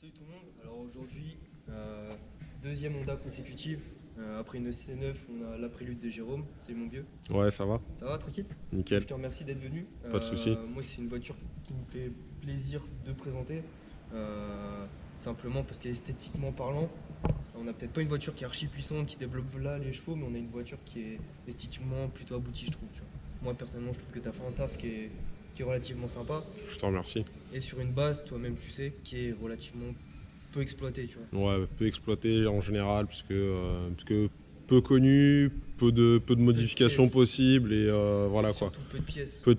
Salut tout le monde, alors aujourd'hui, deuxième Honda consécutive. Après une C9, on a la prélude de Jérôme. Salut mon vieux. Ouais, ça va, Ça va, tranquille? nickel, Je te remercie d'être venu. pas de soucis. Moi, c'est une voiture qui me fait plaisir de présenter. Simplement parce qu'esthétiquement parlant, on n'a peut-être pas une voiture qui est archi puissante, qui développe là les chevaux, mais on a une voiture qui est esthétiquement plutôt aboutie, je trouve. Tu vois. Moi, personnellement, je trouve que tu as fait un taf qui est relativement sympa. Je te remercie. Et sur une base, toi-même, tu sais, qui est relativement peu exploitée, tu vois. Ouais, peu exploité en général, puisque peu connu, peu de modifications pièces. possibles, et voilà quoi. Surtout peu de pièces. Peu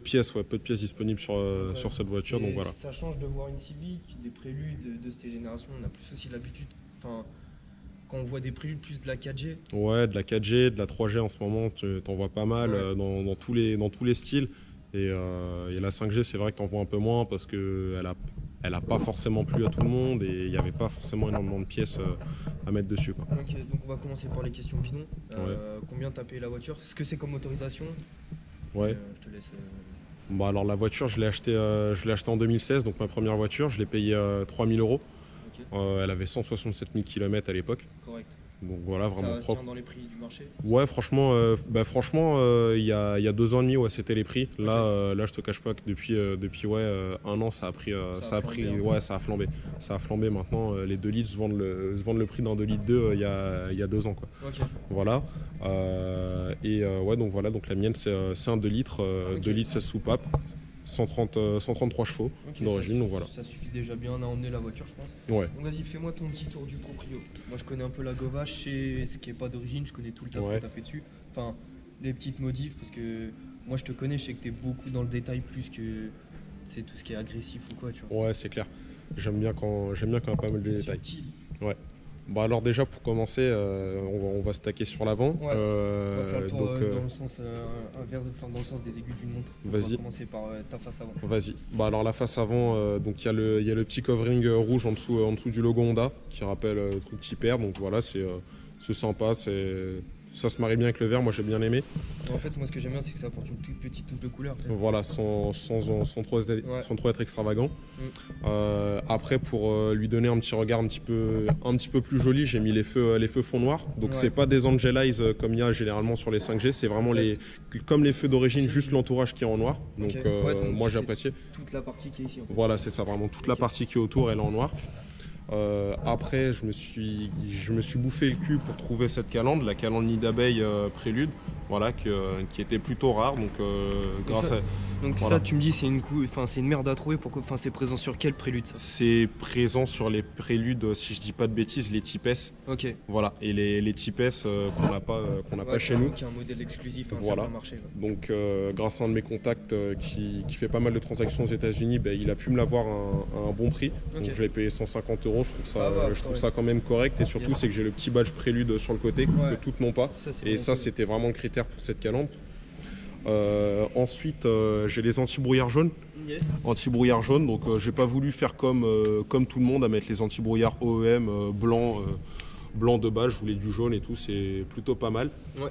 de pièces disponibles Ouais. sur cette voiture, Et donc voilà. ça change de voir une Civic, des préludes de cette génération. On a plus aussi l'habitude, enfin, quand on voit des préludes plus de la 4G. Ouais, de la 4G, de la 3G en ce moment, t'en vois pas mal, Ouais. dans tous les styles. Et la 5G, c'est vrai que t'en vois un peu moins parce qu'elle elle a pas forcément plu à tout le monde et il n'y avait pas forcément énormément de pièces à mettre dessus, quoi. Donc on va commencer par les questions bidons. Combien t'as payé la voiture? Ce que c'est comme motorisation? Ouais. Je te laisse. Bon, alors la voiture, je l'ai achetée en 2016, donc ma première voiture, je l'ai payée 3000 euros. Ok, Elle avait 167 000 km à l'époque, correct. donc voilà, vraiment Ça se propre. tient dans les prix du marché? Ouais, franchement, il y a 2 ans et demi, ouais, c'était les prix. Là, là, je te cache pas que depuis un an, ça a pris, flambé, ouais, ça a flambé. Ça a flambé maintenant. Les 2 litres se vendent le prix d'un 2 litres 2 il y a 2 ans, quoi. Ok. Voilà. Ouais, donc voilà, donc la mienne, c'est un 2 litres, Ok. 2 litres 16 soupapes, 133 chevaux Ok, d'origine, donc voilà. ça suffit déjà bien à emmener la voiture, je pense. Ouais. Donc vas-y, fais-moi ton petit tour du proprio. Moi, je connais un peu la Gova, je sais ce qui est pas d'origine, je connais tout le taf Ouais. que t'as fait dessus. Enfin, les petites modifs, parce que moi, je te connais, je sais que t'es beaucoup dans le détail plus que c'est tout ce qui est agressif ou quoi, tu vois. Ouais, c'est clair. J'aime bien quand il y a pas mal de C'est détails. subtil. Ouais. Bah alors déjà pour commencer, on va se taquer sur l'avant. Ouais. On va faire le tour Donc dans le sens inverse, enfin dans le sens des aiguilles d'une montre. On Vas-y. va commencer par ta face avant. vas-y. Bah alors la face avant, donc il y a le petit covering rouge en dessous du logo Honda qui rappelle le truc Tipper. Donc voilà, c'est sympa, ça se marie bien avec le vert. Moi j'ai bien aimé. En fait, moi, ce que j'aime bien, c'est que ça apporte une toute petite touche de couleur. Tu sais. Voilà, sans trop être extravagant. Après, pour lui donner un petit regard un petit peu plus joli, j'ai mis les feux fond noir. Donc Ouais. c'est pas des Angelize comme il y a généralement sur les 5G, c'est vraiment comme les feux d'origine, juste l'entourage qui est en noir. Donc, Ok. Ouais, donc moi c'est j'ai apprécié. toute la partie qui est ici. En fait. Voilà, c'est ça, vraiment toute la Ok. partie qui est autour, elle est en noir. Après, je me suis bouffé le cul pour trouver cette calandre, la calandre nid d'abeille prélude, voilà, qui était plutôt rare. Donc, grâce à. Donc Voilà. ça, tu me dis, c'est une merde à trouver. Pourquoi? Enfin, c'est présent sur quel prélude ça? C'est présent sur les préludes, si je dis pas de bêtises, les Type S. Ok. Voilà, et les Type S qu'on n'a pas chez nous. Qui est un modèle exclusif à un Voilà. certain marché. Ouais. Donc, grâce à un de mes contacts qui fait pas mal de transactions aux États-Unis, il a pu me l'avoir à un bon prix. Ok. Donc, je l'ai payé 150 euros. Ça va, Je trouve ça quand même correct. Et surtout, c'est que j'ai le petit badge prélude sur le côté Ouais. que toutes n'ont pas. Ça, c'est Et vraiment ça, cool. c'était vraiment le critère pour cette calandre. Ensuite, j'ai les anti-brouillards jaunes. Yes. Anti-brouillard jaune, donc j'ai pas voulu faire comme tout le monde à mettre les anti-brouillards OEM blanc de base, je voulais du jaune et tout, c'est plutôt pas mal. Ouais.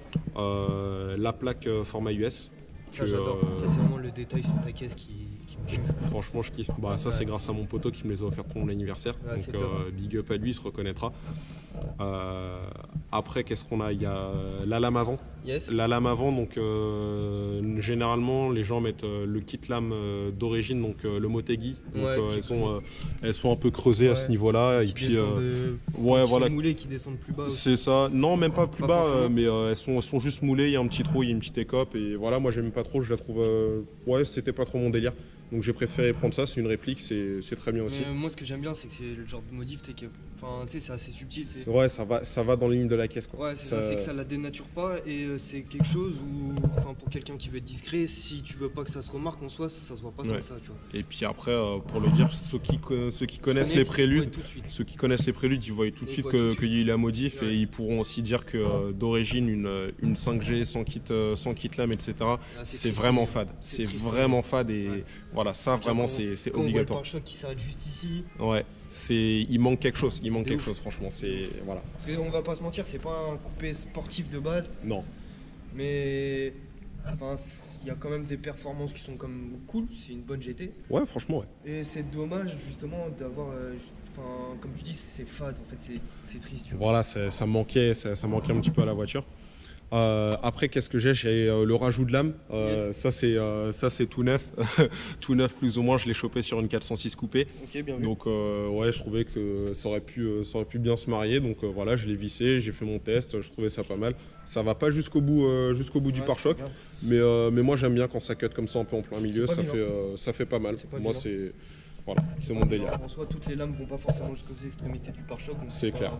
La plaque format US. Ça, j'adore. Ça, c'est vraiment le détail sur ta caisse qui me tue. Franchement, je kiffe. Bah, ça, Ouais. c'est grâce à mon poteau qui me les a offerts pour mon anniversaire. Ouais, Donc, c'est top. big up à lui, il se reconnaîtra. Après, qu'est-ce qu'on a? Il y a la lame avant. Yes. La lame avant, donc généralement les gens mettent le kit lame d'origine, donc le Motegi. Donc Ouais, elles sont un peu creusées à ce Ouais. niveau-là. Et Qui puis descendent ouais, qui voilà. sont moulés, qui descendent plus bas aussi. C'est ça. Non, même pas plus Pas bas, forcément. mais elles sont juste moulées. Il y a un petit trou, il y a une petite écope. Et voilà, moi j'aime pas trop. Je la trouve. Ouais, c'était pas trop mon délire. Donc j'ai préféré prendre ça. C'est une réplique, c'est très bien aussi. Mais, moi, ce que j'aime bien, c'est que c'est le genre de modif, tu sais, c'est assez subtil. C'est... Ouais, ça va dans la ligne de la caisse, quoi. Ouais, c'est que ça la dénature pas et c'est quelque chose où, enfin, pour quelqu'un qui veut être discret, si tu veux pas que ça se remarque en soi, ça se voit pas Ouais. comme ça, tu vois. Et puis après, pour le dire, ceux qui connaissent les Ils voient préludes, tout de suite. ceux qui connaissent les préludes, ils voient tout de Ils suite voient tout de qu'il y a eu la modif, Ouais. et ils pourront aussi dire que d'origine une 5G sans kit lame, etc. Ah, c'est triste, vraiment mais- fade. C'est triste, vraiment fade et Ouais. voilà, ça vraiment Quand- c'est quand on voit le obligatoire. pare-choc qui s'arrête juste ici, Ouais, il manque quelque chose, De quelque ouf. chose franchement, c'est voilà. parce qu'on va pas se mentir, c'est pas un coupé sportif de base, Non. mais enfin, il y a quand même des performances qui sont comme cool, c'est une bonne GT. Ouais, franchement, ouais. Et c'est dommage justement d'avoir, enfin, comme tu dis, c'est fade, en fait, c'est triste. Tu vois. Voilà, ça manquait un petit peu à la voiture. Après, qu'est-ce que j'ai? J'ai le rajout de lame. Yes. Ça, c'est tout neuf. Tout neuf, plus ou moins. Je l'ai chopé sur une 406 coupée. Ok, bien vu. Donc, ouais, je trouvais que ça aurait pu bien se marier. Donc, voilà, je l'ai vissé, j'ai fait mon test. Je trouvais ça pas mal. Ça va pas jusqu'au bout du Ouais, pare-choc. c'est bien. Mais moi, j'aime bien quand ça cut comme ça un peu en plein milieu. C'est pas Ça fait pas mal. C'est pas Moi, violent. voilà, c'est mon délire. En soi, toutes les lames vont pas forcément jusqu'aux extrémités du pare-choc. Donc C'est clair.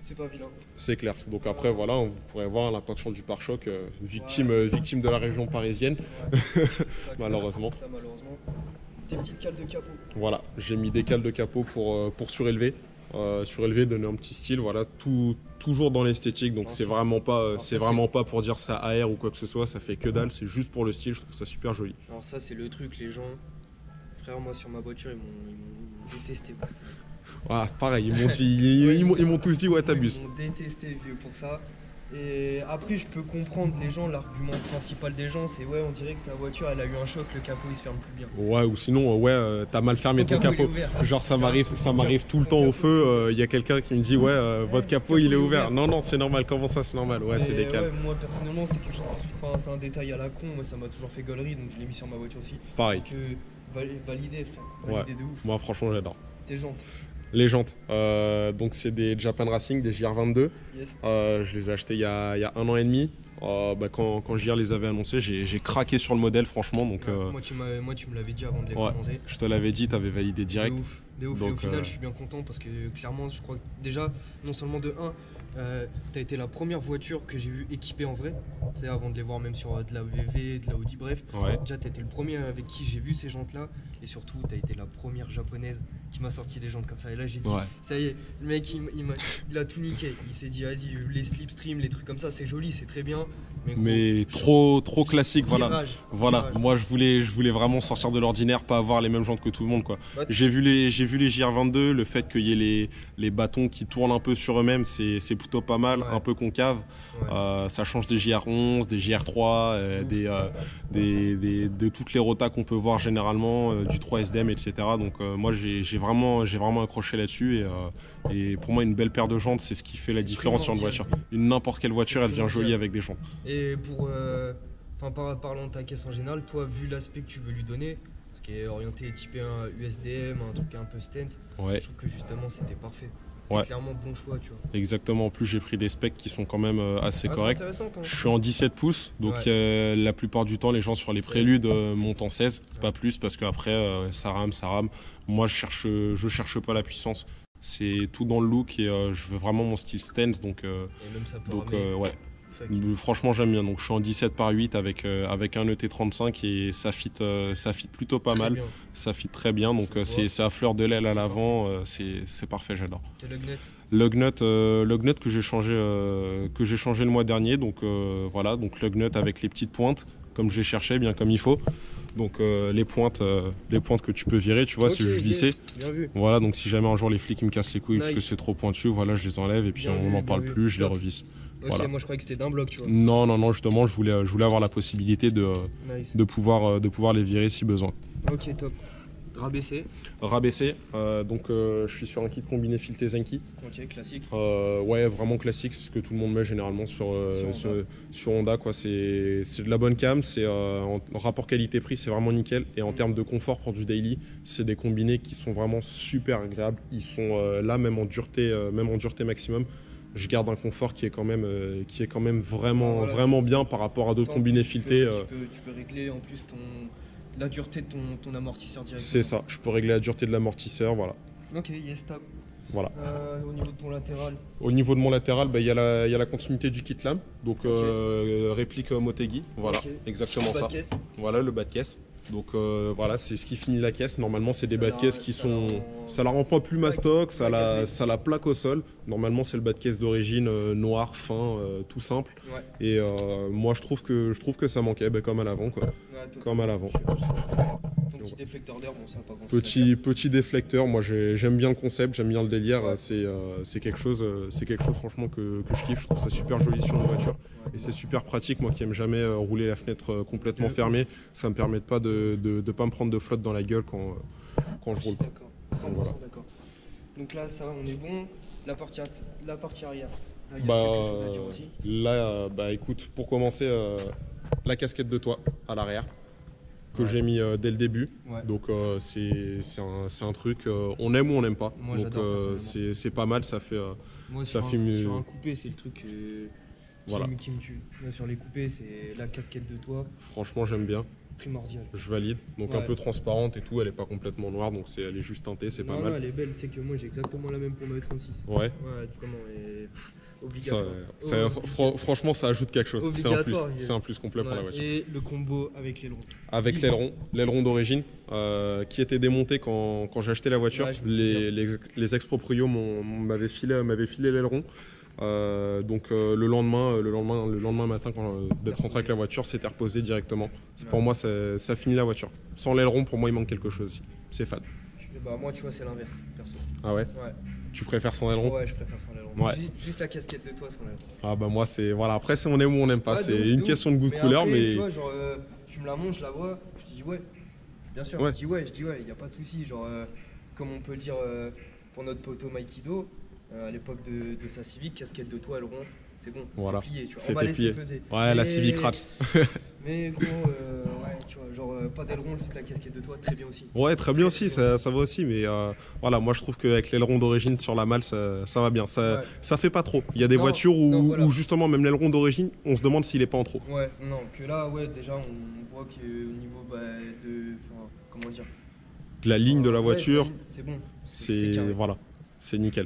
C'est pas vilain. C'est clair. Donc après, voilà, vous pourrez voir l'impaction du pare-choc, victime de la région parisienne. Ouais. Malheureusement. Ça, malheureusement. Des petites cales de capot. Voilà, j'ai mis des cales de capot pour surélever. Surélever, donner un petit style, voilà, toujours dans l'esthétique. Donc c'est vraiment pas pour dire ça aère ou quoi que ce soit, ça fait que dalle, c'est juste pour le style, je trouve ça super joli. Alors ça, c'est le truc, les gens... Frère, moi, sur ma voiture, ils m'ont détesté pour ça. Ah, pareil, ils m'ont tous dit ouais, t'abuses. Ils m'ont détesté, vieux, pour ça. Et après, je peux comprendre les gens, l'argument principal des gens, c'est ouais, on dirait que ta voiture, elle a eu un choc, le capot, il se ferme plus bien. Ouais, ou sinon, t'as mal fermé ton capot. Genre, ça m'arrive tout le temps au feu. Il y a quelqu'un qui me dit, ouais, votre capot, il est ouvert. Non, c'est normal. Comment ça, c'est normal? Ouais, c'est des câbles. Ouais, moi, personnellement, c'est quelque chose enfin, c'est un détail à la con. Moi, ça m'a toujours fait gaulerie, donc je l'ai mis sur ma voiture aussi. Pareil. Donc, validé, frère. Validé de ouf. Moi, franchement, j'adore. Tes jantes. Les jantes, donc c'est des Japan Racing, des JR22. Yes. Je les ai achetés il y a 1 an et demi. Quand JR les avait annoncés, j'ai craqué sur le modèle, franchement. Donc, moi, tu me l'avais dit avant de les commander. Je te l'avais dit, tu avais validé direct. De ouf. Donc, et au final, je suis bien content parce que clairement, je crois que déjà, non seulement de 1, t'as été la première voiture que j'ai vue équipée en vrai. Tu sais, avant de les voir même sur de la VV, de la Audi, bref. Ouais. Déjà, t'as été le premier avec qui j'ai vu ces jantes-là. Et surtout, t'as été la première japonaise qui m'a sorti des jantes comme ça. Et là, j'ai dit, ça y est, le mec, il a tout niqué. Il s'est dit, vas-y, les slipstream, les trucs comme ça, c'est joli, c'est très bien. Mais trop classique, virage. Moi, je voulais vraiment sortir de l'ordinaire, pas avoir les mêmes jantes que tout le monde, quoi. Ouais. J'ai vu les JR22, le fait qu'il y ait les bâtons qui tournent un peu sur eux-mêmes, c'est plutôt pas mal, un peu concave. Ouais. Ça change des JR11, des JR3, de toutes les rotas qu'on peut voir généralement, du 3SDM, etc. Donc moi, j'ai vraiment accroché là-dessus. Et pour moi, une belle paire de jantes, c'est ce qui fait la différence sur une voiture. N'importe quelle voiture, elle vient jolie avec des jantes. Et parlant de ta caisse en général, toi, vu l'aspect que tu veux lui donner, ce qui est orienté typé un USDM, un truc un peu stance, je trouve que justement c'était parfait. C'était clairement bon choix, tu vois. Exactement, en plus j'ai pris des specs qui sont quand même assez corrects. Je suis en 17 pouces, donc la plupart du temps les gens sur les préludes montent en 16, pas plus, parce qu'après ça rame. Moi je cherche pas la puissance. C'est tout dans le look et je veux vraiment mon style stance, donc franchement j'aime bien. Donc je suis en 17/8 avec un ET35 et ça fit plutôt pas mal. Ça fit très bien, donc c'est à fleur de l'aile à l'avant, c'est parfait, j'adore. Lugnut que j'ai changé le mois dernier, donc voilà, donc Lugnut avec les petites pointes comme je les cherchais, bien comme il faut. Donc les pointes que tu peux virer, tu vois, c'est juste visser. Voilà, donc si jamais un jour les flics me cassent les couilles parce que c'est trop pointu, voilà, je les enlève et puis on n'en parle plus, je les revisse. Voilà. Moi je croyais que c'était d'un bloc, tu vois. Non, justement, je voulais avoir la possibilité de pouvoir les virer si besoin. Ok, top. Rabaissé, donc je suis sur un kit combiné fileté Zenki. Ok, classique. Ouais, vraiment classique, c'est ce que tout le monde met généralement sur Honda, quoi. C'est de la bonne cam, c'est en rapport qualité-prix, c'est vraiment nickel. Et en termes de confort pour du daily, c'est des combinés qui sont vraiment super agréables. Ils sont là même en dureté maximum. Je garde un confort qui est quand même vraiment bien par rapport à d'autres combinés filetés. Tu peux régler en plus la dureté de ton amortisseur directement. C'est ça, je peux régler la dureté de l'amortisseur, voilà. Ok, yes, top. Voilà. Au niveau de ton latéral. Au niveau de mon latéral, il y a la continuité du kit lame, donc réplique Motegi, voilà, exactement ça. Voilà le bas de caisse. Donc voilà, c'est ce qui finit la caisse. Normalement, c'est des Ça bas de la- caisse qui ça sont. la Ça la rend pas plus mastoc, Ouais, ça la plaque au sol. Normalement, c'est le bas de caisse d'origine noir, fin, tout simple. Ouais. Et moi, je trouve que ça manquait, ben, comme à l'avant, quoi. Ouais, totalement. Comme à l'avant. Ton petit déflecteur d'air, bon, ça n'a pas grand-chose à Petit déflecteur, moi j'aime bien le concept, j'aime bien le délire. Ouais. C'est quelque chose franchement que je kiffe. Je trouve ça super joli sur une voiture. faire. Et c'est super pratique, moi qui aime jamais rouler la fenêtre complètement De fermée. Ça me permet pas de pas me prendre de flotte dans la gueule quand je Je suis roule. d'accord, 100% voilà. d'accord. Donc là, ça, on est bon. La partie arrière, là, il y a Bah, quelque chose à dire aussi. là, bah écoute, pour commencer, la casquette de toit à l'arrière que Ouais. j'ai mis dès le début. Ouais. Donc c'est un truc, on aime ou on n'aime pas. Moi, Donc j'adore, personnellement. c'est pas mal, ça fait. Moi, ça sur, fait mieux. sur un coupé, c'est le truc Voilà. qui me tue. Moi, sur les coupés, c'est la casquette de toit Franchement, j'aime bien. primordiale. Je valide. Donc un Ouais. peu transparente et tout, elle est pas complètement noire, donc elle est juste teintée, c'est pas Non, mal. non, elle est belle. Tu sais que moi, j'ai exactement la même pour ma 36. Ouais. Ouais, vraiment, et Ça, obligatoire. franchement, ça ajoute quelque chose. C'est un plus. Obligatoire, C'est un plus complet pour la Ouais, voiture. et le combo avec l'aileron. Avec Oui. l'aileron d'origine, qui était démonté quand j'ai acheté la voiture. Ouais, je me souviens. Les ex-proprios m'avaient filé l'aileron. Donc le lendemain matin, d'être rentré avec la voiture, c'était reposé directement. Pour moi, ça finit la voiture. Sans l'aileron, pour moi, il manque quelque chose aussi. C'est fade. Bah, moi, tu vois, c'est l'inverse, perso. Ah ouais? Ouais. Tu préfères sans aileron? Ouais, je préfère sans l'aileron. Ouais. Juste la casquette de toi sans l'aileron. Ah bah moi, c'est. Voilà, après, c'est on aime ou on n'aime pas. Ouais, C'est de ouf, une de ouf. question de goût de couleur, après, mais. Tu vois, genre, tu me la montres, je la vois, je te dis ouais. Bien sûr, Ouais. je dis ouais, y a pas de souci. Genre, comme on peut le dire pour notre poteau Maikido, à l'époque de sa Civic, casquette de toit, aileron, c'est bon, Voilà. c'est plié, tu vois. On C'était va laisser plié. peser. Ouais, la Mais- Civic Raps. Mais gros, ouais, tu vois, genre, pas d'aileron, juste la casquette de toit, très bien aussi. Ouais, très bien aussi, Très bien ça va aussi, mais voilà, moi je trouve qu'avec l'aileron d'origine sur la malle, ça va bien. Ouais. Ça fait pas trop. Il y a des Non, voitures non, voilà. où justement, même l'aileron d'origine, on se demande s'il est pas en trop. Ouais, non, que là, ouais, déjà, on voit qu'au niveau enfin, comment dire, La ligne de la ouais, voiture, c'est bon, c'est carré. voilà, c'est nickel.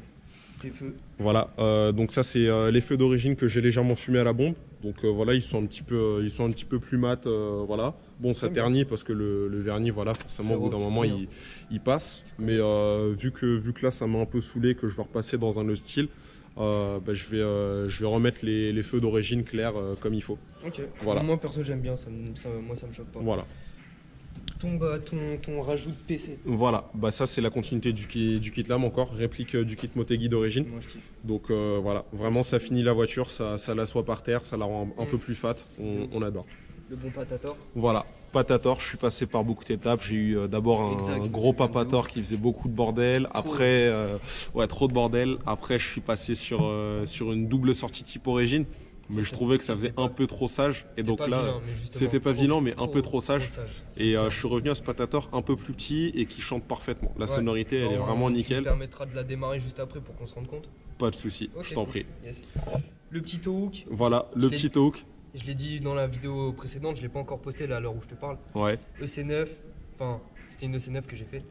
Tes feux. Voilà, donc ça c'est les feux d'origine que j'ai légèrement fumé à la bombe. Donc voilà, ils sont un petit peu plus mat, voilà. Bon, ça Très bien. ternit parce que le vernis, voilà, forcément au bout d'un moment Très bien. il passe. Mais vu que là ça m'a un peu saoulé, que je vais repasser dans un autre style, bah, je vais remettre les feux d'origine clairs comme il faut. Ok. Voilà. Moi perso j'aime bien, moi ça me choque pas. Voilà. Ton rajout de PC. Voilà, bah ça c'est la continuité du kit lame encore, réplique du kit Motegi d'origine. Moi je kiffe. Donc voilà, vraiment ça finit la voiture, ça l'assoit par terre, ça la rend un peu plus fat, on adore. Le bon patator. Voilà, Patator, je suis passé par beaucoup d'étapes. J'ai eu d'abord un Exact, gros c'est bien de Papator ouf. qui faisait beaucoup de bordel. Après, ouais, trop de bordel. Après, je suis passé sur une double sortie type origine. Mais je trouvais que ça faisait un peu trop sage. Et donc là, c'était pas vilain, mais un peu trop sage. Et je suis revenu à ce Patator un peu plus petit et qui chante parfaitement. La sonorité, elle est vraiment Tu nickel. me permettra de la démarrer juste après pour qu'on se rende compte. Pas de souci, Ok, je t'en cool. prie. Yes. Le petit hook, Voilà, le Je l'ai petit dit. hook. je l'ai dit dans la vidéo précédente, je l'ai pas encore posté là à l'heure où je te parle. Ouais, EC9, enfin c'était une EC9 que j'ai fait.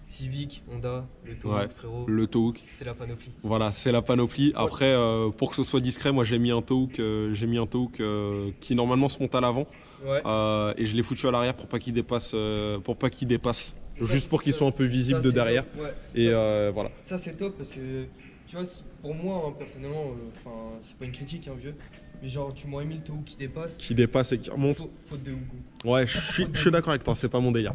Civic, Honda, le Tour, Ouais. frérot. le toe hook. C'est la panoplie. Voilà, c'est la panoplie. Après, pour que ce soit discret, moi j'ai mis un toe hook, qui normalement se monte à l'avant. Ouais. Et je l'ai foutu à l'arrière pour pas qu'il dépasse, Ça, juste pour qu'il ça- soit un peu visible ça, de c'est derrière. top. Ouais. Et Ça, voilà. ça, c'est top parce que tu vois, pour moi hein, personnellement, enfin c'est pas une critique hein, vieux, mais genre tu m'aurais mis le Tour qui dépasse. Qui dépasse et qui remonte. Faute de goût. Ouais, je suis d'accord avec toi, c'est pas mon délire.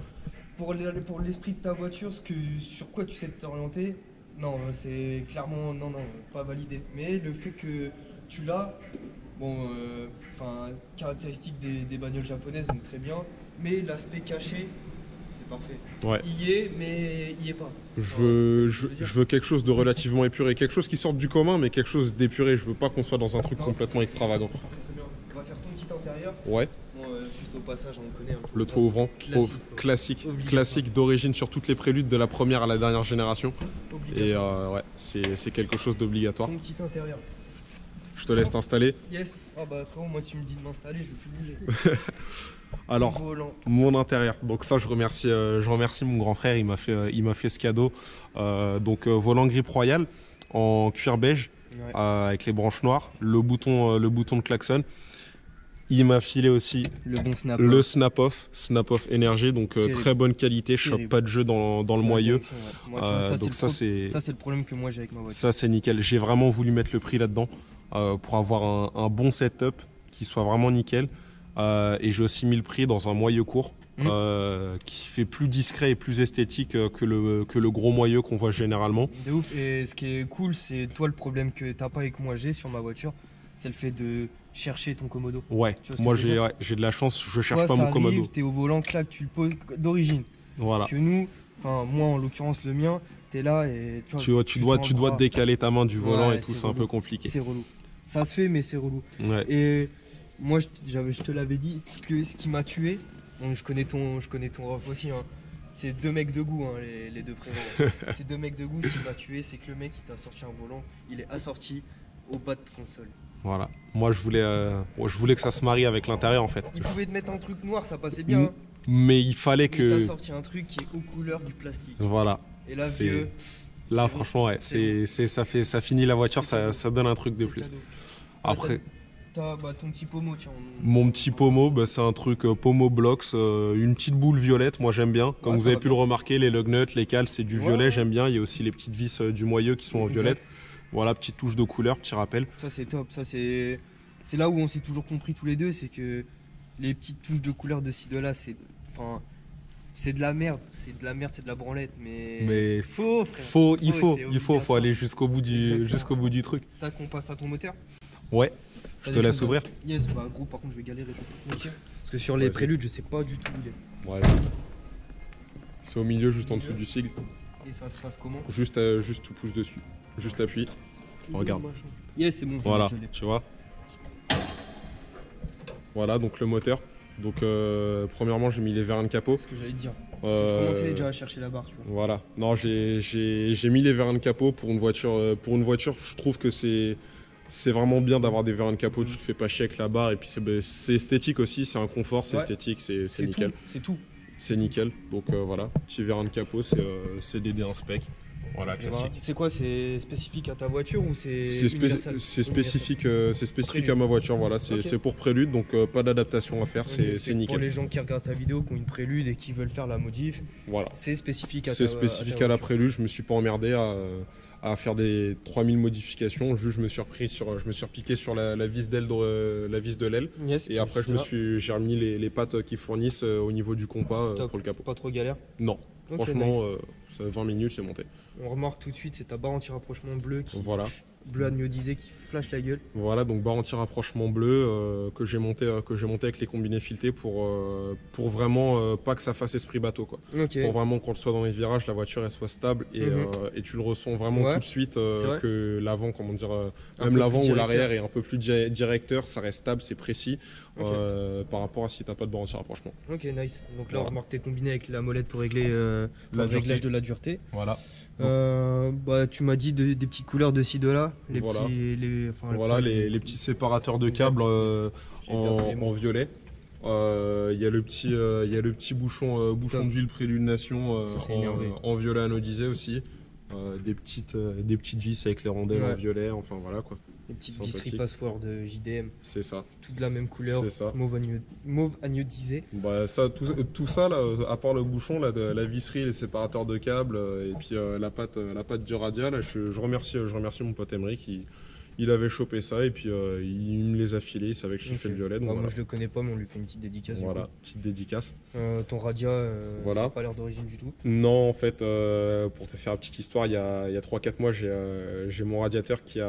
Pour l'esprit de ta voiture, sur quoi tu sais t'orienter, non, c'est clairement non, pas validé. Mais le fait que tu l'as, bon, enfin, caractéristique des bagnoles japonaises, donc très bien. Mais l'aspect caché, c'est parfait. Ouais. Il y est, mais il y est pas. Je veux quelque chose de relativement épuré, quelque chose qui sorte du commun, mais quelque chose d'épuré. Je veux pas qu'on soit dans un truc Non, complètement extravagant. Très bien. On va faire ton petit intérieur. Ouais, Bon, juste au passage, on connaît un peu. le toit ouvrant, Classique, classique, Obligatoire. classique d'origine sur toutes les préludes de la première à la dernière génération. Et Obligatoire. ouais, c'est quelque chose d'obligatoire. Ton petit intérieur. Je te laisse t'installer. Yes. Ah bah frérot, moi tu me dis de m'installer, je vais plus bouger. Alors, Volant. mon intérieur. Donc ça, je remercie mon grand frère. Il m'a fait ce cadeau. Volant grip royal en cuir beige Ouais. avec les branches noires, le bouton de klaxon. Il m'a filé aussi Le bon snap. le Snap Off Energy, donc Terrible. très bonne qualité, je chope Terrible. pas de jeu dans le moyeu. Moi, tu vois, Donc ça c'est ça, c'est le problème que moi j'ai avec ma voiture. ça c'est nickel. J'ai vraiment voulu mettre le prix là-dedans pour avoir un bon setup qui soit vraiment nickel. Et j'ai aussi mis le prix dans un moyeu court qui fait plus discret et plus esthétique que le gros moyeu qu'on voit généralement. De ouf. Et ce qui est cool, c'est toi le problème que t'as pas avec moi j'ai sur ma voiture, c'est le fait de chercher ton commodo. Ouais, Tu vois ce moi que je veux dire j'ai de la chance, je cherche Toi, pas ça mon commodo. arrive, t'es au volant, clac, tu le poses d'origine. Voilà. Que nous, enfin moi en l'occurrence le mien, t'es là et Tu dois te décaler ta main du volant Ouais, et tout, c'est c'est un peu relou. compliqué. C'est relou. Ça se fait mais c'est relou. Ouais. Et moi je te l'avais dit que ce qui m'a tué, bon, je connais ton ref aussi, hein. C'est deux mecs de goût, hein, les deux présents. C'est deux mecs de goût, ce qui m'a tué, c'est que le mec qui t'a sorti un volant, il est assorti au bas de console. Voilà. Moi je voulais que ça se marie avec l'intérieur en fait. Il pouvait te mettre un truc noir, ça passait bien. Hein. Mais il fallait Mais t'as que. sorti un truc qui est aux couleurs du plastique. Voilà. Et là, C'est- vieux, Là C'est franchement ouais, ça finit la voiture, ça donne un truc de c'est plus. cadeau. Après. T'as ton petit pommeau, tiens. Mon petit pommeau, bah, c'est un truc Pommeau Blocks, une petite boule violette, moi j'aime bien. Comme Ouais, vous ça avez va pu bien. le remarquer, les lug nuts, les cales, c'est du Ouais, violet, ouais. j'aime bien. Il y a aussi les petites vis du moyeu qui sont en Exact. violette. Voilà, petite touche de couleur, petit rappel. Ça c'est top, ça c'est là où on s'est toujours compris tous les deux, c'est que les petites touches de couleur de ci de là, c'est de la merde, c'est de la branlette, Mais faut frère. il c'est faut obligatoire. aller jusqu'au bout du truc. T'as qu'on passe à ton moteur. Ouais, je T'as te des laisse choses ouvrir. Yes, bah gros par contre je vais galérer, je vais tout te mentir. Parce que sur les Vas-y. préludes, je sais pas du tout où il est. Ouais. C'est au milieu, juste en dessous du sigle. Et ça se passe comment? Juste tu pousses dessus. Juste appuie. Regarde. Yes, c'est bon. Voilà, je l'ai. tu vois. Voilà, donc le moteur. Donc premièrement, j'ai mis les vérins de capot. C'est ce que j'allais te dire. Je Euh, commençais déjà à chercher la barre, tu vois. Voilà. Non, j'ai mis les vérins de capot pour une voiture. Pour une voiture, je trouve que c'est vraiment bien d'avoir des vérins de capot. Tu te fais pas chier avec la barre et puis c'est esthétique aussi. C'est un confort, c'est Ouais. esthétique, c'est C'est nickel. tout, c'est tout. C'est nickel. Donc voilà, petit vérin de capot, c'est DD Inspec. Voilà, classique. C'est quoi? C'est spécifique à ta voiture ou c'est C'est universel? spécifique, Prélude. à ma voiture. Voilà, c'est Ok. pour Prélude, donc pas d'adaptation à faire. Universel. C'est Pour nickel. les gens qui regardent ta vidéo, qui ont une prélude et qui veulent faire la modif, Voilà. c'est spécifique à C'est ta spécifique ta à la voiture. Prélude. Je me suis pas emmerdé à faire des 3000 modifications. Juste, je me suis repiqué sur la vis d'aile la vis de l'aile. Yes, Et après, j'ai remis les pattes qu'ils fournissent au niveau du compas Top. pour le capot. Pas trop galère. Non, Ok, franchement, ça 20 minutes, c'est monté. On remarque tout de suite, c'est ta barre anti-rapprochement bleu bleu anodisé qui flash la gueule. Voilà, donc barre anti-rapprochement bleu que j'ai monté avec les combinés filetés pour vraiment pas que ça fasse esprit bateau, quoi. Ok. Pour vraiment quand on soit dans les virages, la voiture elle soit stable et tu le ressens vraiment Ouais, tout de suite vrai. que l'avant, comment dire, Un même peu l'avant plus ou l'arrière directeur. est un peu plus directeur, ça reste stable, c'est précis Ok. par rapport à si t'as pas de barre anti-rapprochement. Ok, nice. Donc là, Voilà. on remarque tes combinés avec la molette pour régler le dureté. réglage de la dureté. Voilà. Bah, tu m'as dit des petites couleurs de ci, de là. Les Voilà. petits. Voilà les petits séparateurs de câbles J'ai perdu les mots. en violet. Il y a le petit bouchon Top. d'huile Prélude Nation Ça, c'est énervé. en violet anodisé aussi. Des petites vis avec les rondelles en Ouais. violet, enfin voilà quoi. Les petites Sympathique. visseries password de JDM. C'est ça. Toutes de la même couleur. C'est ça. Mauve anodisé. Bah, tout ça là, à part le bouchon, la visserie, les séparateurs de câbles et puis la patte du radial, là, je remercie mon pote Emery qui il avait chopé ça et puis il me les a filés, il savait que je Ok. kiffais le violet. Donc Bah, voilà. moi, je le connais pas, mais on lui fait une petite dédicace. du Voilà, petite dédicace. coup. Ton Radia, Voilà. ça a pas l'air d'origine du tout. Non, en fait, pour te faire une petite histoire, il y a 3-4 mois, j'ai mon radiateur qui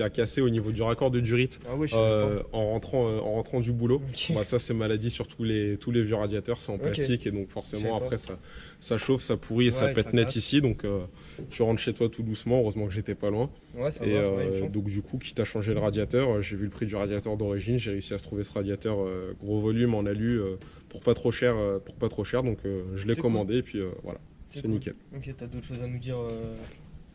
a cassé au niveau du raccord de durite Ah ouais, je savais pas. en rentrant du boulot. Ok. Bah, ça, c'est maladie sur tous les vieux radiateurs, c'est en Ok. plastique et donc Je forcément savais après ça chauffe, ça pourrit et ça Ouais, pète ça net gratte. ici. Donc tu rentres chez toi tout doucement, heureusement que j'étais pas loin. Ouais, ça Et va. Ouais, une chance. donc du coup, quitte à changer le radiateur, j'ai vu le prix du radiateur d'origine, j'ai réussi à se trouver ce radiateur gros volume en alu pour pas trop cher, donc je l'ai C'est commandé et puis voilà, c'est cool. nickel. Ok, t'as d'autres choses à nous dire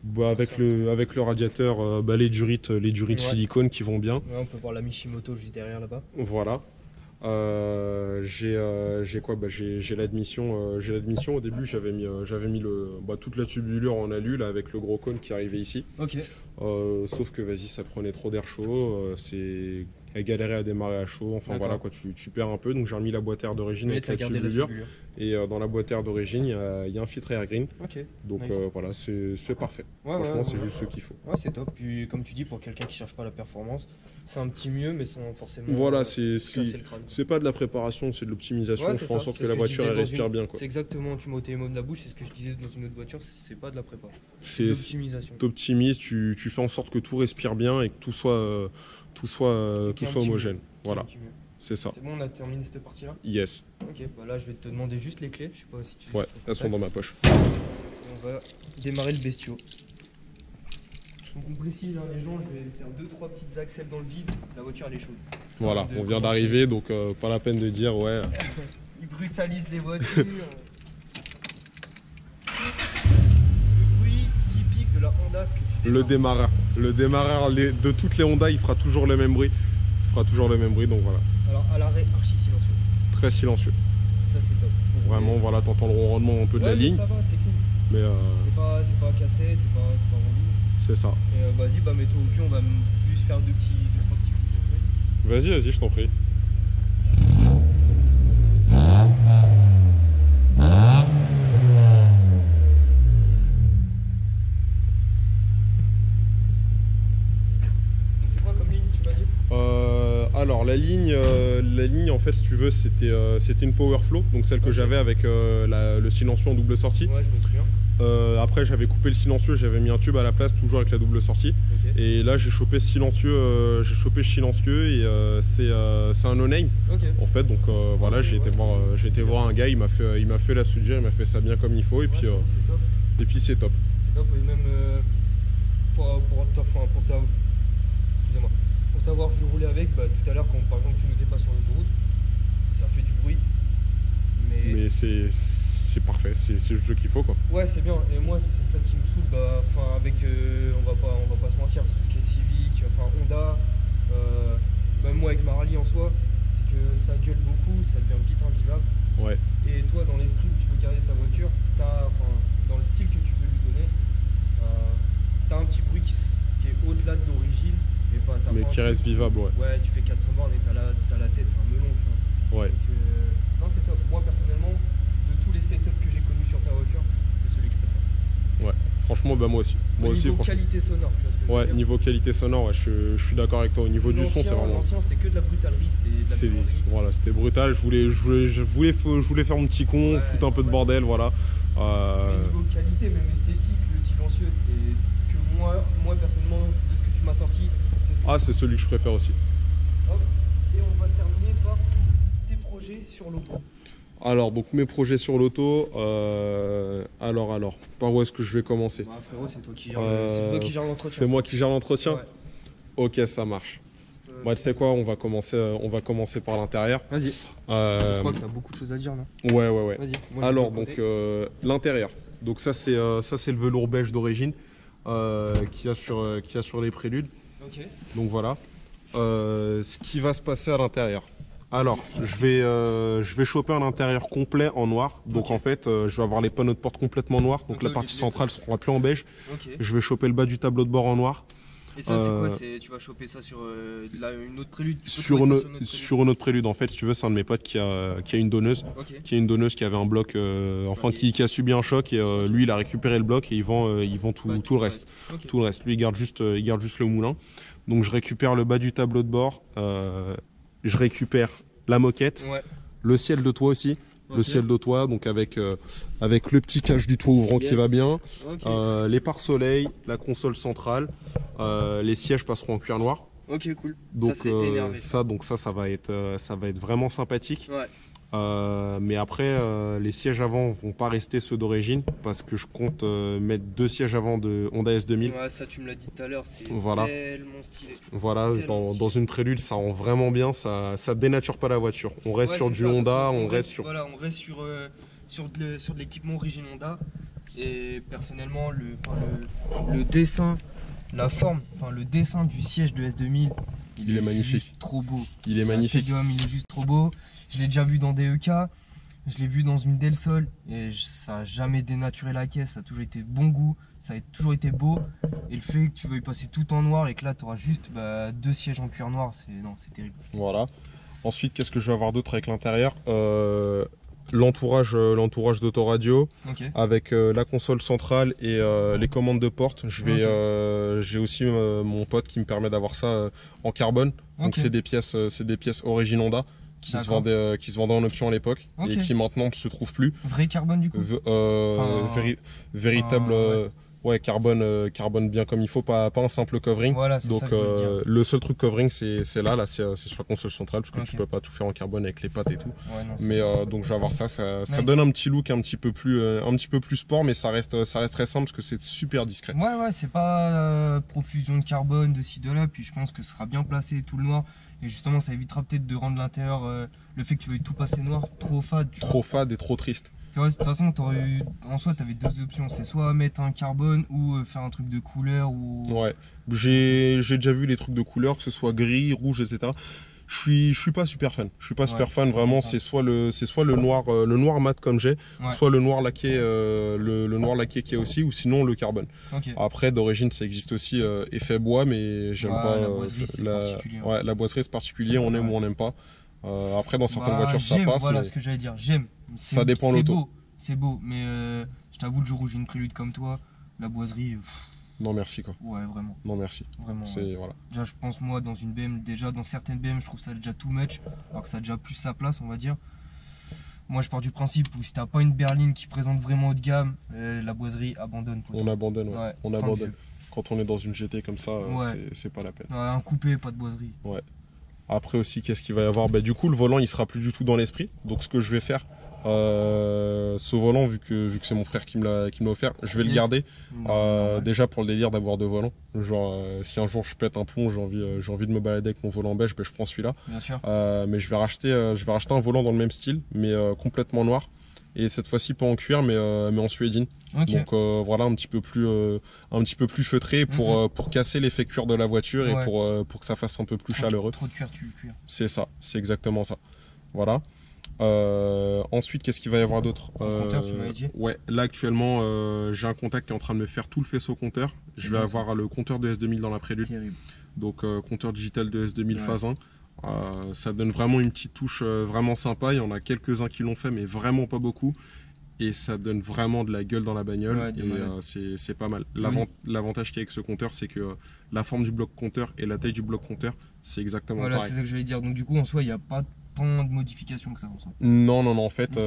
Bah, avec le radiateur, bah, les durites Ouais. silicone qui vont bien. Ouais, on peut voir la Mishimoto juste derrière là-bas. Voilà. J'ai quoi? Bah, j'ai l'admission. Au début, j'avais mis toute la tubulure en alu là, avec le gros cône qui arrivait ici. Ok. Sauf que vas-y, ça prenait trop d'air chaud. elle galérait à démarrer à chaud. Enfin voilà quoi, tu perds un peu. Donc j'ai remis la boîte air d'origine avec la tubulure. Et dans la boîte air d'origine, il y a un filtre air green. Donc voilà, c'est parfait. Franchement, c'est juste ce qu'il faut. Ouais, c'est top. Puis comme tu dis, pour quelqu'un qui cherche pas la performance, c'est un petit mieux, mais sans forcément. Voilà, c'est pas de la préparation, c'est de l'optimisation. Je fais en sorte que la voiture elle respire bien. C'est exactement, tu m'as ôté les mots de la bouche, c'est ce que je disais dans une autre voiture, c'est pas de la prépa. C'est l'optimisation. Tu optimises, tu fais en sorte que tout respire bien et que tout soit homogène. Voilà. C'est ça. C'est bon, on a terminé cette partie-là? Yes. Ok, bah là je vais te demander juste les clés. Je sais pas si tu. Ouais, elles sont dans ma poche. On va démarrer le bestiau. Donc on précise, hein, les gens, je vais faire 2-3 petites accels dans le vide. La voiture elle est chaude. Voilà, on vient d'arriver, donc pas la peine de dire ouais. Ils brutalisent les voitures. Le bruit typique de la Honda que tu démarres. Le démarreur de toutes les Honda, il fera toujours le même bruit. Donc voilà. Alors à l'arrêt, archi silencieux. Très silencieux. Ça c'est top. Vraiment, voilà, t'entends le ronronnement un peu de la ligne. Ça va, c'est clean. Mais c'est pas casse-tête, c'est pas relou. C'est ça. Et vas-y, bah mets-toi au cul, on va juste faire 2-3 petits coups. Vas-y, je t'en prie. Alors la ligne en fait, si tu veux, c'était une Powerflow, donc celle que j'avais avec le silencieux en double sortie. Ouais, je me souviens. Après j'avais coupé le silencieux, j'avais mis un tube à la place, toujours avec la double sortie. Et là j'ai chopé ce silencieux, et c'est un no-name en fait. Donc voilà, j'ai été voir un gars, il m'a fait la soudure, il m'a fait ça bien comme il faut, et puis c'est top. C'est top, et même pour t'avoir vu rouler avec, bah, tout à l'heure, quand par exemple tu n'étais pas sur l'autoroute, ça fait du bruit. Mais c'est parfait, c'est juste ce qu'il faut quoi. Ouais, c'est bien, et moi c'est ça qui me saoule, bah, avec, on va pas se mentir, c'est tout ce qui est Civic, Honda, même moi avec ma rallye en soi, c'est que ça gueule beaucoup, ça devient vite invivable. Ouais. Et toi, dans l'esprit où tu veux garder ta voiture, dans le style que tu veux lui donner, t'as un petit bruit qui est au-delà de l'origine. Mais qui reste vivable, ouais. Ouais, tu fais 400 bornes et t'as la tête, c'est un melon. Ouais. Donc, non, c'est top. Moi, personnellement, de tous les setups que j'ai connus sur ta voiture, c'est celui que je préfère. Ouais, franchement, bah moi aussi. Niveau qualité sonore, tu vois ce que je veux dire. Niveau qualité sonore, ouais, je suis d'accord avec toi. Au niveau du son, c'est vraiment. L'ancien, c'était que de la brutalerie. Voilà, c'était brutal. Je voulais faire mon petit con, foutre un peu de bordel, voilà. Niveau qualité, même esthétique, le silencieux, c'est ce que moi personnellement, de ce que tu m'as sorti. C'est celui que je préfère aussi. Hop, et on va terminer par tes projets sur l'auto. Alors, donc mes projets sur l'auto, alors, par où est-ce que je vais commencer? Bah, frérot, c'est toi qui gères l'entretien. C'est moi qui gère l'entretien? Ouais. Ok, ça marche. Tu sais quoi, on va commencer par l'intérieur. Vas-y. Je crois que tu as beaucoup de choses à dire, non? Ouais. Vas-y. Alors, donc, l'intérieur. Donc ça, c'est le velours beige d'origine qu'il y a sur les préludes. Ok. Donc voilà. Ce qui va se passer à l'intérieur. Alors, je vais choper un intérieur complet en noir. Donc en fait, je vais avoir les panneaux de porte complètement noirs. Donc la partie centrale sera plus en beige. Je vais choper le bas du tableau de bord en noir. Et ça, c'est quoi? Tu vas choper ça sur une autre prélude? Sur une autre prélude, en fait, si tu veux, c'est un de mes potes qui a une donneuse. Qui avait un bloc, qui a subi un choc, et lui, il a récupéré le bloc et il vend tout le reste. Tout le reste. Lui, il garde juste le moulin. Donc je récupère le bas du tableau de bord, je récupère la moquette, le ciel de toit aussi. Le ciel de toit, donc avec le petit cache du toit ouvrant qui va bien, les pare-soleil, la console centrale, les sièges passeront en cuir noir. Ok, cool. Donc ça, c'est énervé. ça va être vraiment sympathique. Ouais. Mais après, les sièges avant vont pas rester ceux d'origine parce que je compte mettre 2 sièges avant de Honda S2000. Ouais, ça tu me l'as dit tout à l'heure, c'est tellement stylé. Voilà, dans une prélude, ça rend vraiment bien, ça dénature pas la voiture. On reste sur du Honda, on reste sur de l'équipement origine Honda. Et personnellement, le dessin, la forme, le dessin du siège de S2000, il est magnifique. Juste trop beau. Il est magnifique. Il est juste trop beau. Je l'ai déjà vu dans des EK. Je l'ai vu dans une Del Sol et ça a jamais dénaturé la caisse, ça a toujours été de bon goût, ça a toujours été beau. Et le fait que tu veuilles passer tout en noir et que là tu auras juste 2 sièges en cuir noir, c'est terrible. Voilà. Ensuite, qu'est-ce que je vais avoir d'autre avec l'intérieur? L'entourage d'Autoradio, Ok. avec la console centrale et les commandes de porte. J'ai aussi mon pote qui me permet d'avoir ça en carbone. Donc Ok. c'est des pièces origine Honda qui se vendaient en option à l'époque Ok. et qui maintenant ne se trouvent plus. Vrai carbone du coup. Véritable ouais, carbone bien comme il faut, pas un simple covering. Voilà, c'est donc ça que je voulais dire. le seul truc covering c'est c'est sur la console centrale parce que tu peux pas tout faire en carbone avec les pattes et tout. Ouais, non, Mais donc je vais avoir ça Nice. donne un petit look un petit peu plus sport, mais ça reste très simple parce que c'est super discret. Ouais, c'est pas profusion de carbone de ci de là, puis je pense que ce sera bien placé tout le noir. Et justement, ça évitera peut-être de rendre l'intérieur, le fait que tu veuilles tout passer noir, trop fade. Trop fade et trop triste. Tu vois, de toute façon, en soi, tu avais 2 options. C'est soit mettre un carbone ou faire un truc de couleur. Ou... Ouais, j'ai déjà vu les trucs de couleur, que ce soit gris, rouge, etc. Je suis pas super fan. Je suis pas super fan, vraiment. C'est soit le noir mat comme j'ai, soit le noir laqué, le noir laqué qui est aussi, ou sinon le carbone. Okay. Après, d'origine, ça existe aussi effet bois, mais j'aime pas. La boiserie, c'est particulier. Ouais, la boiserie, c'est particulier. On aime ou on n'aime pas. Après, dans certaines voitures, ça passe. Voilà mais... ce que j'allais dire. J'aime. Ça dépend l'auto. C'est beau, mais je t'avoue, le jour où j'ai une prélude comme toi, la boiserie. Non merci quoi. Ouais, vraiment. Non merci. Vraiment. Ouais. Voilà. Déjà, je pense moi dans une BM, déjà dans certaines BM, je trouve ça déjà too much, alors que ça a déjà plus sa place, on va dire. Moi, je pars du principe où si t'as pas une berline qui présente vraiment haut de gamme, la boiserie abandonne. On abandonne, ouais. On abandonne. Quand on est dans une GT comme ça, c'est pas la peine. Ouais, un coupé, pas de boiserie. Ouais. Après aussi, qu'est-ce qu'il va y avoir? Du coup, le volant, il sera plus du tout dans l'esprit. Donc, ce que je vais faire, ce volant, vu que c'est mon frère qui me l'a offert, je vais le garder. Déjà pour le délire d'avoir 2 volants. Genre, si un jour je pète un plomb, j'ai envie de me balader avec mon volant beige, je prends celui-là. Bien sûr. Mais je vais racheter un volant dans le même style, mais complètement noir. Et cette fois-ci pas en cuir, mais en suédine. Okay. Donc voilà, un petit peu plus feutré pour casser l'effet cuir de la voiture et pour que ça fasse un peu plus chaleureux. Trop de cuir, tu cuir. C'est ça, c'est exactement ça. Voilà. Ensuite, qu'est-ce qu'il va y avoir d'autre? Compteur, tu m'avais dit. Ouais, là actuellement, j'ai un contact qui est en train de me faire tout le faisceau compteur. Je vais avoir le compteur de S2000 dans la prélude. Terrible. Donc compteur digital de S2000 phase 1. Ça donne vraiment une petite touche vraiment sympa. Il y en a quelques-uns qui l'ont fait, mais vraiment pas beaucoup. Et ça donne vraiment de la gueule dans la bagnole. C'est pas mal. L'avantage qu'il y a avec ce compteur, c'est que la forme du bloc compteur et la taille du bloc compteur, c'est exactement pareil. Voilà, c'est ça que j'allais dire. Donc du coup, en soi, il n'y a pas tant de modifications que ça. Non, en fait,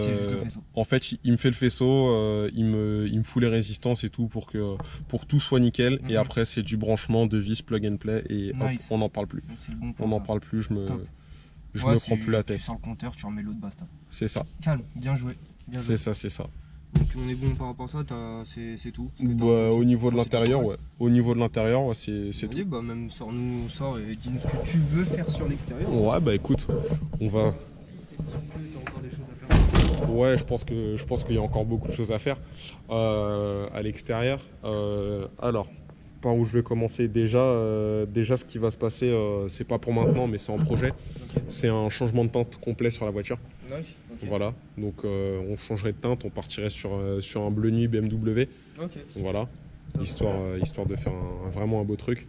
il me fait le faisceau, il me fout les résistances et tout pour que tout soit nickel. Et après, c'est du branchement, de vis, plug and play et hop, on n'en parle plus. On n'en parle plus, je me prends plus la tête. Tu sors le compteur, tu remets l'autre, basta. C'est ça. Calme, bien joué. C'est ça. Donc on est bon par rapport à ça, c'est tout. Au niveau de l'intérieur, ouais. Au niveau de l'intérieur, c'est tout. Bah même sors et dis-nous ce que tu veux faire sur l'extérieur. Ouais, écoute, on va. Ouais, je pense qu'il y a encore beaucoup de choses à faire à l'extérieur. Alors, par où je vais commencer déjà, ce qui va se passer, c'est pas pour maintenant, mais c'est en projet. C'est un changement de teinte complet sur la voiture. Nice. Okay. Voilà, donc on changerait de teinte, on partirait sur un bleu nuit BMW. Okay. Voilà, histoire de faire vraiment un beau truc.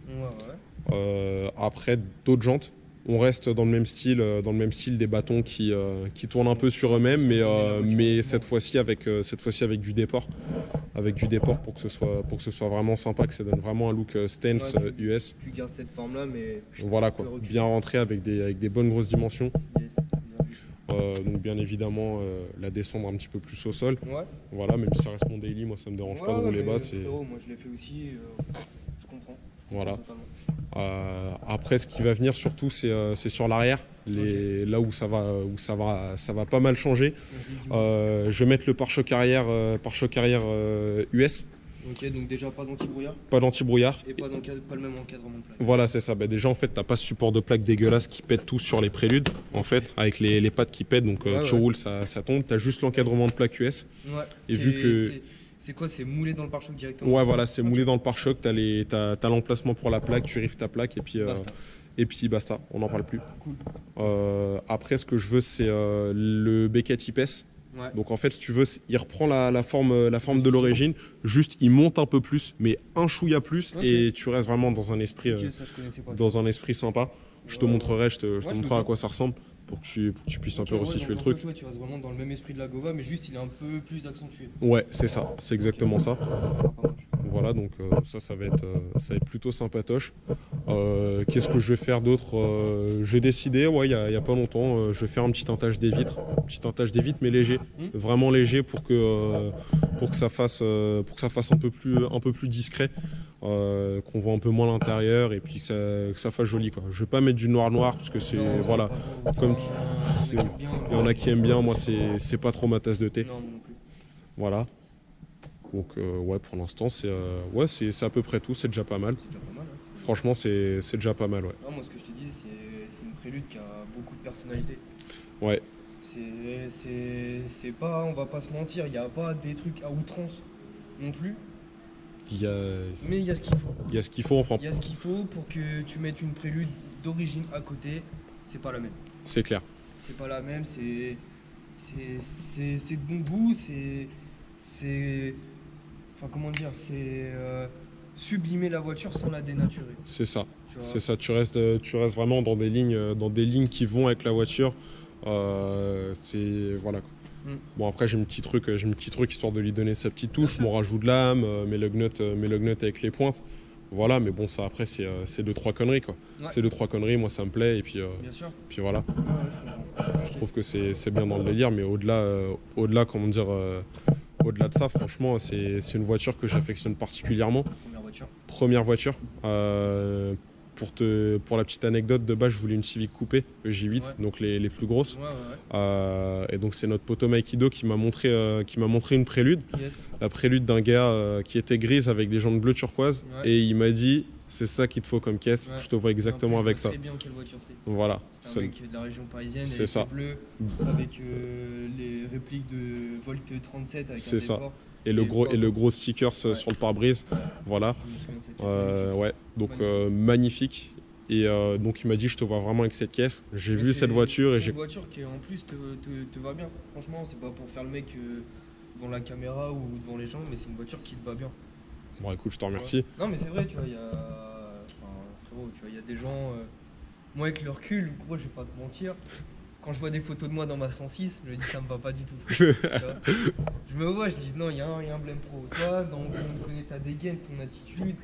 Ouais. Après, d'autres jantes. On reste dans le même style des bâtons qui tournent un peu sur eux-mêmes, mais cette fois-ci avec du déport. Avec du déport pour que ce soit vraiment sympa, que ça donne vraiment un look stance US. Tu gardes cette forme-là, mais... Voilà quoi, bien rentré avec des bonnes grosses dimensions. Yes. Donc bien évidemment la descendre un petit peu plus au sol. Ouais. Voilà, même si ça reste mon daily, moi ça me dérange pas de rouler bas. Moi je l'ai fait aussi, je comprends. Voilà. Après, ce qui va venir surtout, c'est sur l'arrière, là où ça va pas mal changer. Je vais mettre le pare-choc arrière US. Ok, donc déjà pas d'anti-brouillard. Pas d'anti-brouillard. Et pas le même encadrement de plaque. Voilà, c'est ça. Déjà, en fait, t'as pas ce support de plaque dégueulasse qui pète tout sur les préludes, en fait, avec les pattes qui pètent, donc tu roules, ça tombe. T'as juste l'encadrement de plaque US. Ouais. Et vu que... C'est quoi? C'est moulé dans le pare-choc directement? Ouais, voilà, c'est moulé dans le pare-choc. T'as l'emplacement pour la plaque, tu rives ta plaque et puis basta, on n'en parle plus. Cool. Après, ce que je veux, c'est le béquet type S. Ouais. Donc en fait, si tu veux, il reprend la forme de l'origine, juste il monte un peu plus, mais un chouïa plus, Ok. et tu restes vraiment dans un esprit, Ok, ça je connaissais pas. dans un esprit sympa. Je te Ouais, montrerai, je te ouais, je montrerai à veux quoi ça ressemble pour que tu puisses un Ok, peu ouais, resituer le donc en truc. fait, ouais, tu restes vraiment dans le même esprit de la Gova, mais juste il est un peu plus accentué. Ouais, c'est ça, c'est exactement ça. Ça sera pas moche. Voilà, donc ça va être plutôt sympatoche. Qu'est-ce que je vais faire d'autre? J'ai décidé, ouais, il y a pas longtemps, je vais faire un petit teintage des vitres. Un petit teintage des vitres, mais léger. Vraiment léger pour que ça fasse un peu plus discret. Qu'on voit un peu moins l'intérieur et puis que ça fasse joli, quoi. Je vais pas mettre du noir parce que c'est Non, voilà, pas beau. comme Enfin, c'est- il y en a qui aiment bien, il y en a qui aiment bien, moi mais- c'est pas trop ma tasse de thé. Non, moi non plus. Voilà. Donc ouais, pour l'instant c'est à peu près tout, c'est déjà pas mal. C'est déjà pas mal. Ouais. Franchement, c'est déjà pas mal, ouais. Non, moi ce que je te dis, c'est une prélude qui a beaucoup de personnalité. Ouais, C'est pas, on va pas se mentir, il n'y a pas des trucs à outrance non plus, il y a, mais il y a ce qu'il faut. il y a ce qu'il faut, enfin, Il y a ce qu'il faut pour que tu mettes une prélude d'origine à côté, c'est pas la même. c'est clair. C'est pas la même, c'est de bon goût, c'est, enfin comment dire, c'est sublimer la voiture sans la dénaturer. C'est ça. Tu vois. C'est ça, tu restes vraiment dans des lignes qui vont avec la voiture. C'est voilà, quoi. Bon, après j'ai mon petit truc histoire de lui donner sa petite touche, mon rajout de lame, mes lug nuts avec les pointes. Voilà, mais bon, ça après c'est deux trois conneries, quoi. Ouais. C'est deux trois conneries, moi ça me plaît et puis Bien sûr. puis voilà. Ouais, je comprends. Je trouve que c'est bien dans le délire, mais au-delà comment dire, au-delà de ça, franchement, c'est une voiture que j'affectionne particulièrement. Première voiture. Première voiture. Pour la petite anecdote, de base, je voulais une Civic coupée J8, Ouais. donc les plus grosses. Ouais. Et donc c'est notre poteau Maikido qui m'a montré une prélude, Yes. la prélude d'un gars qui était grise avec des jantes bleues turquoise, Ouais. et il m'a dit c'est ça qu'il te faut comme caisse. Ouais. Je te vois exactement En plus, avec je ça. vois très bien quelle voiture c'est. Voilà. C'est un mec de la région parisienne, C'est elle ça. était bleue, avec les répliques de Volt 37 avec C'est un ça. décor. Et le gros stickers Ouais. sur le pare-brise. Voilà. Je me souviens de cette caisse. Ouais. Donc magnifique. Et donc il m'a dit je te vois vraiment avec cette caisse. J'ai Mais vu c'est- cette voiture et c'est j'ai. une voiture qui en plus te va bien. Franchement, c'est pas pour faire le mec devant la caméra ou devant les gens, mais c'est une voiture qui te va bien. Bon écoute, je te tu vois. remercie. Non, mais c'est vrai, tu vois, il y a. Enfin, frérot, tu vois, il y a des gens. Moi, avec le recul, gros, je vais pas te mentir. Quand je vois des photos de moi dans ma 106, je me dis ça me va pas du tout. Tu vois. Je me vois, je dis non, il y a un blême pro. Toi, on connaît ta dégaine, ton attitude.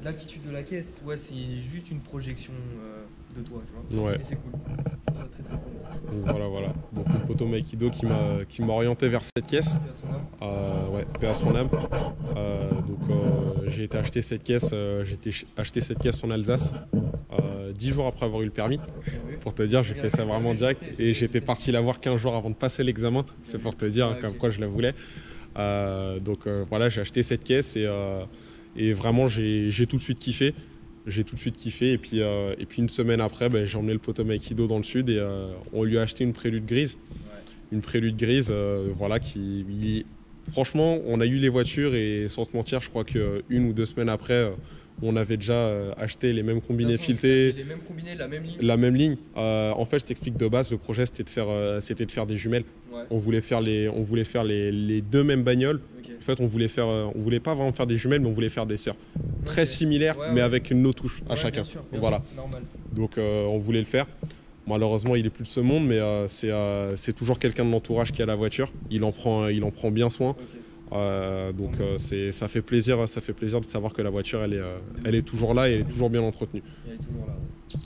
L'attitude de la caisse, ouais, c'est juste une projection de toi, tu vois. Ouais. Et c'est cool. Je trouve ça très très cool. Donc voilà. Donc mon poteau Maikido qui m'a orienté vers cette caisse. Paix à son âme. Ouais, paix à son âme. J'ai été acheter cette caisse. En Alsace 10 jours après avoir eu le permis. Pour te dire, j'ai fait ça vraiment direct. Et j'étais parti la voir 15 jours avant de passer l'examen. C'est pour te dire comme quoi je la voulais. Voilà, j'ai acheté cette caisse et vraiment j'ai tout de suite kiffé. J'ai tout de suite kiffé et puis une semaine après, j'ai emmené le poteau Maikido dans le sud et on lui a acheté une prélude grise. Ouais. Une prélude grise, voilà, franchement, on a eu les voitures et sans te mentir, je crois qu'une ou 2 semaines après, on avait déjà acheté les mêmes combinés De toute façon, filetés, les mêmes combinés, la même ligne. la même ligne. En fait, je t'explique de base, le projet c'était de faire des jumelles. Ouais. On voulait faire les deux mêmes bagnoles. Ok. En fait, on voulait pas vraiment faire des jumelles, mais on voulait faire des sœurs. Très Ok. similaires, Ouais, mais ouais. avec nos touches à Ouais, chacun. bien sûr, Voilà. normal. Donc on voulait le faire. Malheureusement, il est plus de ce monde, mais c'est toujours quelqu'un de l'entourage qui a la voiture. Il en prend bien soin. Ok. Ça fait plaisir de savoir que la voiture, elle est toujours là et elle est toujours bien entretenue. Elle est toujours là.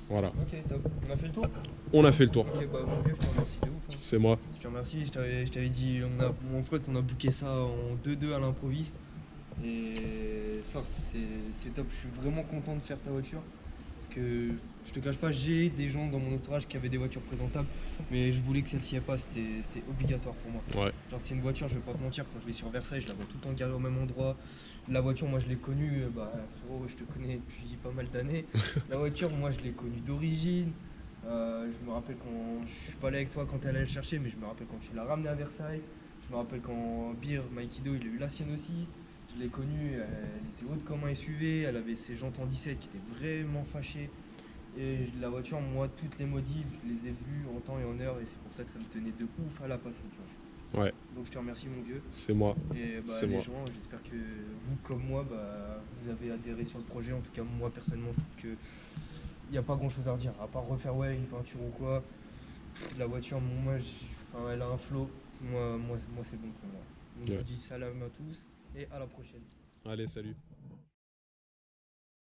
Voilà. Ok, top. On a fait le tour. On a fait le tour. Ok, bah mon vieux, je te remercie de ouf. Hein. C'est moi. Je te remercie, je t'avais dit, mon pote, on a booké ça en 2-2 à l'improviste. Et ça, c'est top. Je suis vraiment content de faire ta voiture. Parce que je te cache pas, j'ai des gens dans mon entourage qui avaient des voitures présentables. Mais je voulais que celle-ci ait pas, c'était obligatoire pour moi. Ouais. Genre, c'est une voiture, je vais pas te mentir, quand je vais sur Versailles, je la vois tout le temps garée au même endroit. La voiture, moi je l'ai connue, frérot, je te connais depuis pas mal d'années. La voiture, moi je l'ai connue d'origine. Je me rappelle quand je suis pas allé avec toi quand elle allait le chercher, mais je me rappelle quand tu l'as ramené à Versailles. Je me rappelle quand Bir Maikido il a eu la sienne aussi. Je l'ai connue, elle était haute comme un SUV, elle avait ses jantes en 17 qui étaient vraiment fâchées. Et la voiture, moi, toutes les modifs, je les ai vues en temps et en heure, et c'est pour ça que ça me tenait de ouf à la passer. Tu vois. Ouais, Donc je te remercie mon vieux. c'est moi. Et C'est les moi. gens, j'espère que vous comme moi, vous avez adhéré sur le projet. En tout cas moi personnellement je trouve que il n'y a pas grand chose à redire. À part refaire une peinture ou quoi. La voiture, elle a un flow. Moi c'est bon pour moi. Donc je Ouais. vous dis salam à tous et à la prochaine. Allez, salut.